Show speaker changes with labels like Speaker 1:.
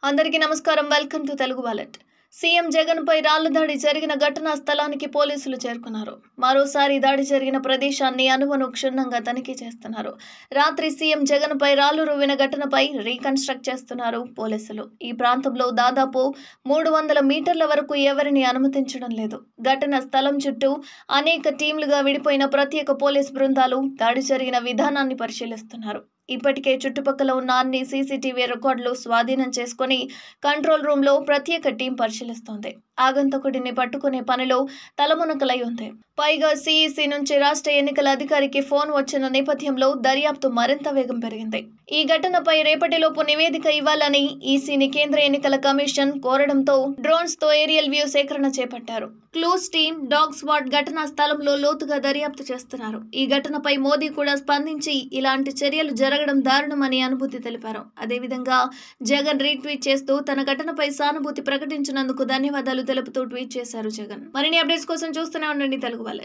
Speaker 1: అందరికీ నమస్కారం. Welcome to Telugu wallet. CM Jagan పై రాళ్ల దాడి జరిగిన ఘటనా స్థలానికి పోలీసులు చేరుకున్నారు. మరోసారి దాడి జరిగిన ప్రదేశాన్ని అనువను క్షుణ్ణంగా తనిఖీ చేస్తున్నారు. రాత్రి సీఎం జగన్ పై రాళ్లు రువ్విన ఘటనపై రీకన్స్ట్రక్ట్ చేస్తున్నారు పోలీసులు. ఈ ప్రాంతంలో దాదాపు 300 మీటర్ల వరకు ఎవరిని అనుమతించడం లేదు. ఘటన స్థలం చుట్టూ అనేక టీంలుగా విడిపోయిన ప్రత్యేక పోలీస్ బృందాలు దాడి జరిగిన విధానాన్ని పరిశీలిస్తున్నారు. ఇప్పటికే చుట్టుపక్కల ఉన్న అన్ని సీసీటీవీ రికార్డులు స్వాధీనం చేసుకుని కంట్రోల్ రూమ్ లో ప్రత్యేక టీం పరిశీలిస్తోంది. ఆగంతకుడిని పట్టుకునే పనిలో తలమునకలై ఉంది. పైగా సీఈసీ నుంచి రాష్ట్ర ఎన్నికల అధికారికి ఫోన్ వచ్చిన నేపథ్యంలో దర్యాప్తు మరింత వేగం పెరిగింది. ఈ ఘటనపై రేపటిలోపు నివేదిక ఇవ్వాలని ఈసీని కేంద్ర ఎన్నికల కమిషన్ కోరడంతో డ్రోన్స్ తో ఏరియల్ వ్యూ సేకరణ చేపట్టారు. క్లూస్ టీం, డాగ్ స్క్వాడ్ ఘటనా స్థలంలో లోతుగా దర్యాప్తు చేస్తున్నారు. ఈ ఘటనపై మోదీ కూడా స్పందించి ఇలాంటి చర్యలు జరగడం దారుణమని అనుభూతి తెలిపారు. అదేవిధంగా జగన్ రీట్వీట్ చేస్తూ తన ఘటనపై సానుభూతి ప్రకటించినందుకు ధన్యవాదాలు తెలుపుతూ ట్వీట్ చేశారు జగన్. మరిన్ని అప్డేట్స్ కోసం చూస్తూనే ఉండండి తెలుగు వాలెట్.